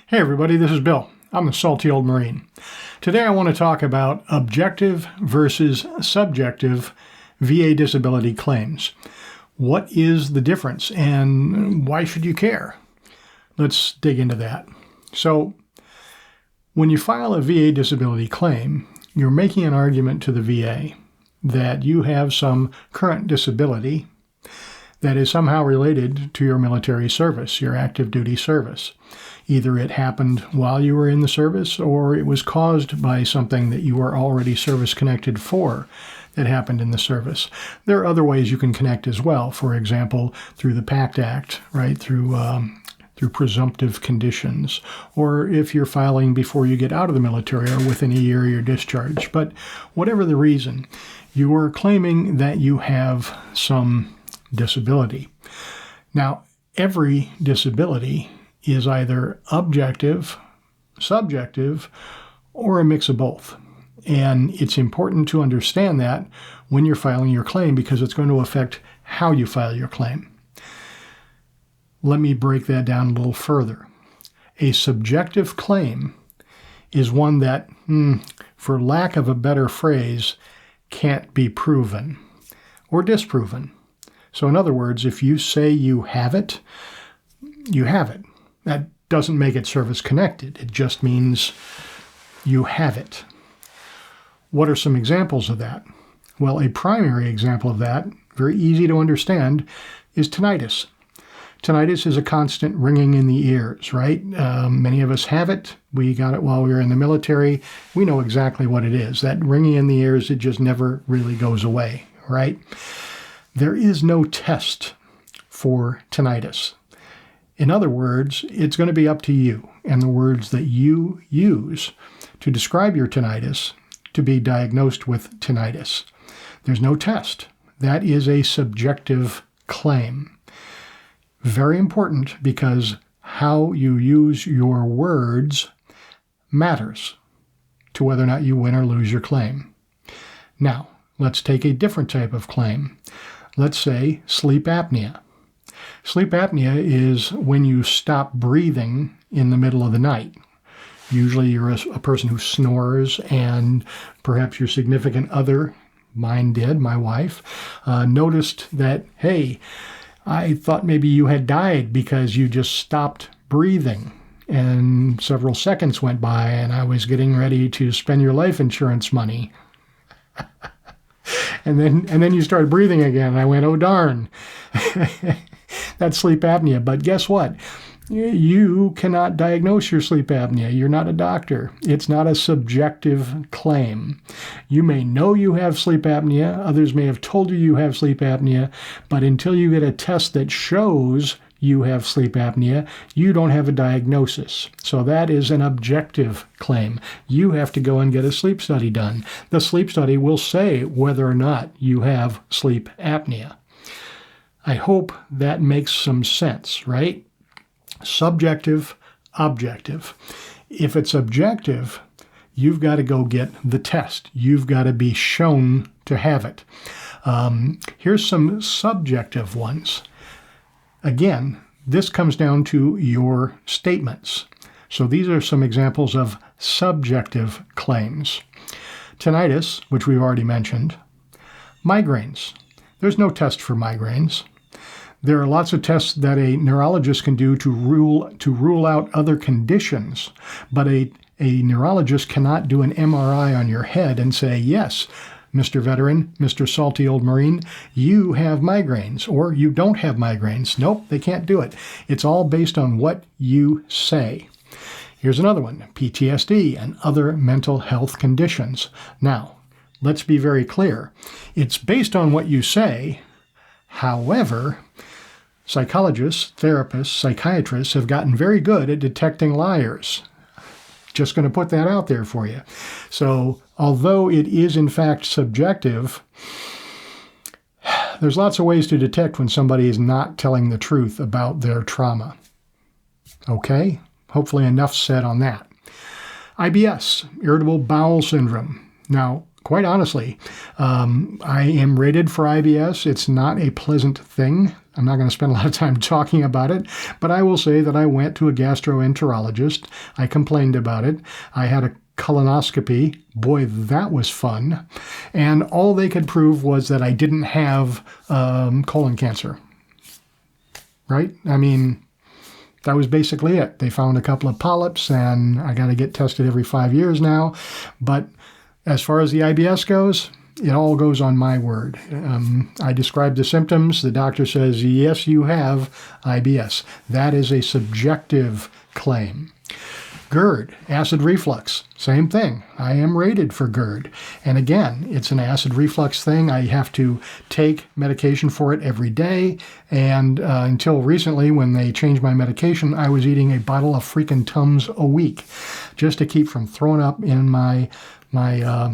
Hey everybody, this is Bill. I'm the Salty Old Marine. Today I want to talk about objective versus subjective VA disability claims. What is the difference and why should you care? Let's dig into that. So, when you file a VA disability claim, you're making an argument to the VA that you have some current disability that is somehow related to your military service, your active duty service. Either it happened while you were in the service or it was caused by something that you were already service connected for that happened in the service. There are other ways you can connect as well. For example, through the PACT Act, right? Through presumptive conditions, or if you're filing before you get out of the military or within a year of your discharge. But whatever the reason, you are claiming that you have some disability. Now, every disability is either objective, subjective, or a mix of both. And it's important to understand that when you're filing your claim because it's going to affect how you file your claim. Let me break that down a little further. A subjective claim is one that, for lack of a better phrase, can't be proven or disproven. So in other words, if you say you have it, you have it. That doesn't make it service connected. It just means you have it. What are some examples of that? Well, a primary example of that, very easy to understand, is tinnitus. Tinnitus is a constant ringing in the ears, right? Many of us have it. We got it while we were in the military. We know exactly what it is. That ringing in the ears, it just never really goes away, right? There is no test for tinnitus. In other words, it's going to be up to you and the words that you use to describe your tinnitus to be diagnosed with tinnitus. There's no test. That is a subjective claim. Very important because how you use your words matters to whether or not you win or lose your claim. Now, let's take a different type of claim. Let's say sleep apnea. Sleep apnea is when you stop breathing in the middle of the night. Usually you're a person who snores, and perhaps your significant other, mine did, my wife, noticed that, hey, I thought maybe you had died because you just stopped breathing. And several seconds went by and I was getting ready to spend your life insurance money. And then you started breathing again. And I went, oh, darn. That's sleep apnea. But guess what? You cannot diagnose your sleep apnea. You're not a doctor. It's not a subjective claim. You may know you have sleep apnea. Others may have told you you have sleep apnea. But until you get a test that shows you have sleep apnea, you don't have a diagnosis. So that is an objective claim. You have to go and get a sleep study done. The sleep study will say whether or not you have sleep apnea. I hope that makes some sense, right? Subjective, objective. If it's objective, you've got to go get the test. You've got to be shown to have it. Here's some subjective ones. Again, this comes down to your statements. So these are some examples of subjective claims. Tinnitus, which we've already mentioned. Migraines. There's no test for migraines. There are lots of tests that a neurologist can do to rule out other conditions, but a neurologist cannot do an MRI on your head and say, yes, Mr. Veteran, Mr. Salty Old Marine, you have migraines, or you don't have migraines. Nope, they can't do it. It's all based on what you say. Here's another one, PTSD and other mental health conditions. Now, let's be very clear. It's based on what you say. However, psychologists, therapists, psychiatrists have gotten very good at detecting liars. Just going to put that out there for you. So, although it is in fact subjective, there's lots of ways to detect when somebody is not telling the truth about their trauma. Okay? Hopefully enough said on that. IBS, irritable bowel syndrome. Now, quite honestly, I am rated for IBS. It's not a pleasant thing. I'm not going to spend a lot of time talking about it, but I will say that I went to a gastroenterologist. I complained about it. I had a colonoscopy. Boy, that was fun. And all they could prove was that I didn't have colon cancer. Right? I mean, that was basically it. They found a couple of polyps, and I got to get tested every 5 years now. But as far as the IBS goes, it all goes on my word. I describe the symptoms. The doctor says, yes, you have IBS. That is a subjective claim. GERD, acid reflux, same thing. I am rated for GERD. And again, it's an acid reflux thing. I have to take medication for it every day. And until recently, when they changed my medication, I was eating a bottle of freaking Tums a week just to keep from throwing up in my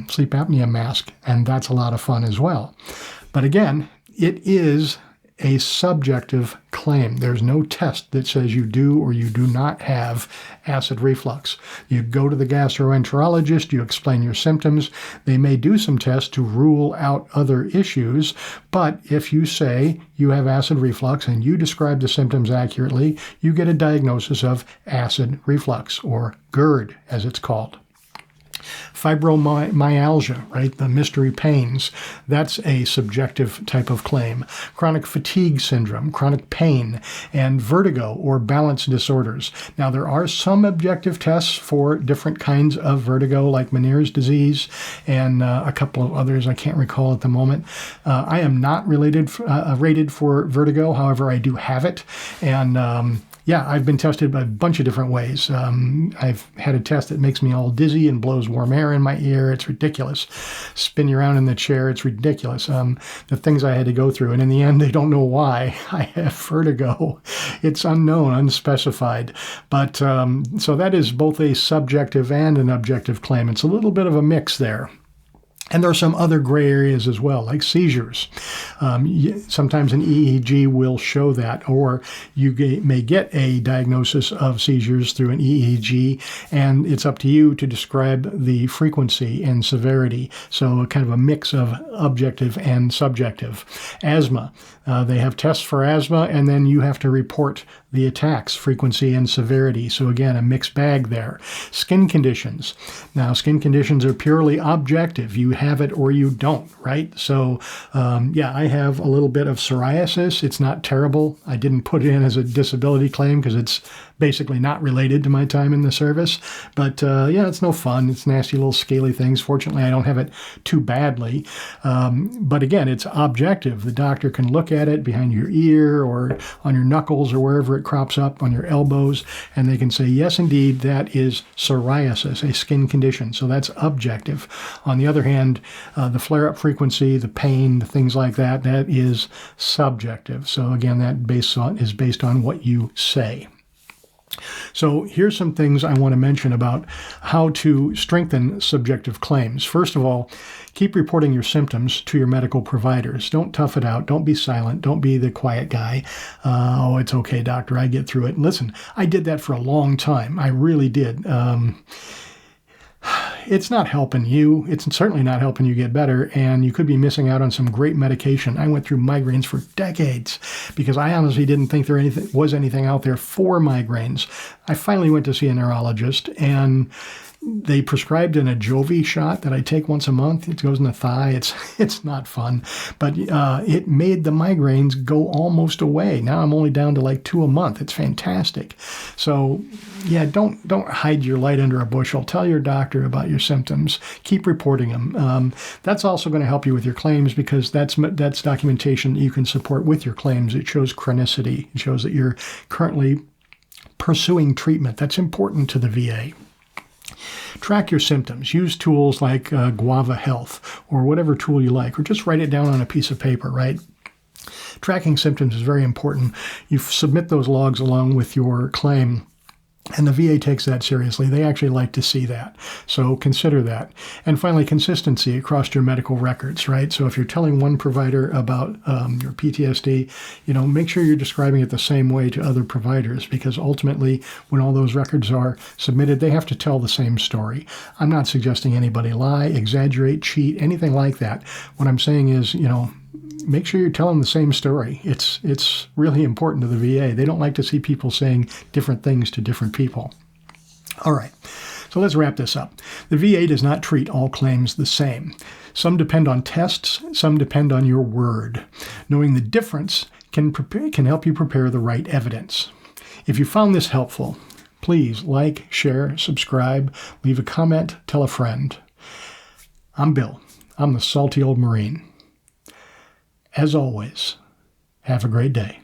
sleep apnea mask. And that's a lot of fun as well. But again, it is a subjective claim. There's no test that says you do or you do not have acid reflux. You go to the gastroenterologist, you explain your symptoms. They may do some tests to rule out other issues, but if you say you have acid reflux and you describe the symptoms accurately, you get a diagnosis of acid reflux, or GERD as it's called. Fibromyalgia, right? The mystery pains. That's a subjective type of claim. Chronic fatigue syndrome, chronic pain, and vertigo or balance disorders. Now, there are some objective tests for different kinds of vertigo, like Meniere's disease and a couple of others I can't recall at the moment. I am not rated for vertigo. However, I do have it. And yeah, I've been tested by a bunch of different ways. I've had a test that makes me all dizzy and blows warm air in my ear. It's ridiculous. Spin you around in the chair. It's ridiculous. The things I had to go through. And in the end, they don't know why I have vertigo. It's unknown, unspecified. But so that is both a subjective and an objective claim. It's a little bit of a mix there. And there are some other gray areas as well, like seizures. Sometimes an EEG will show that, or you may get a diagnosis of seizures through an EEG, and it's up to you to describe the frequency and severity. So kind of a mix of objective and subjective. Asthma. They have tests for asthma, and then you have to report the attacks, frequency and severity. So again, a mixed bag there. Skin conditions. Now, skin conditions are purely objective. You have it or you don't, right? So yeah, I have a little bit of psoriasis. It's not terrible. I didn't put it in as a disability claim because it's basically not related to my time in the service. But yeah, it's no fun. It's nasty little scaly things. Fortunately, I don't have it too badly. But again, it's objective. The doctor can look at it behind your ear or on your knuckles or wherever it crops up, on your elbows, and they can say, yes, indeed, that is psoriasis, a skin condition. So that's objective. On the other hand, the flare-up frequency, the pain, the things like that, that is subjective. So again, that is based on what you say. So here's some things I want to mention about how to strengthen subjective claims. First of all, keep reporting your symptoms to your medical providers. Don't tough it out. Don't be silent. Don't be the quiet guy. Oh, it's okay, doctor. I get through it. And listen, I did that for a long time. I really did. It's not helping you. It's certainly not helping you get better, and you could be missing out on some great medication. I went through migraines for decades because I honestly didn't think there was anything out there for migraines. I finally went to see a neurologist, and they prescribed an Ajovy shot that I take once a month. It goes in the thigh. It's not fun, but it made the migraines go almost away. Now I'm only down to like 2 a month. It's fantastic. So yeah, don't hide your light under a bushel. Tell your doctor about your symptoms. Keep reporting them. That's also going to help you with your claims because that's documentation that you can support with your claims. It shows chronicity. It shows that you're currently pursuing treatment. That's important to the VA. Track your symptoms. Use tools like Guava Health or whatever tool you like, or just write it down on a piece of paper, right? Tracking symptoms is very important. You submit those logs along with your claim, And the VA takes that seriously. They actually like to see that. So consider that. And finally, consistency across your medical records, right? So if you're telling one provider about your PTSD, make sure you're describing it the same way to other providers, because ultimately, when all those records are submitted, they have to tell the same story. I'm not suggesting anybody lie, exaggerate, cheat, anything like that. What I'm saying is, make sure you're telling the same story. It's really important to the VA. They don't like to see people saying different things to different people. All right, so let's wrap this up. The VA does not treat all claims the same. Some depend on tests, some depend on your word. Knowing the difference can help you prepare the right evidence. If you found this helpful, please like, share, subscribe, leave a comment, tell a friend. I'm Bill. I'm the Salty Old Marine. As always, have a great day.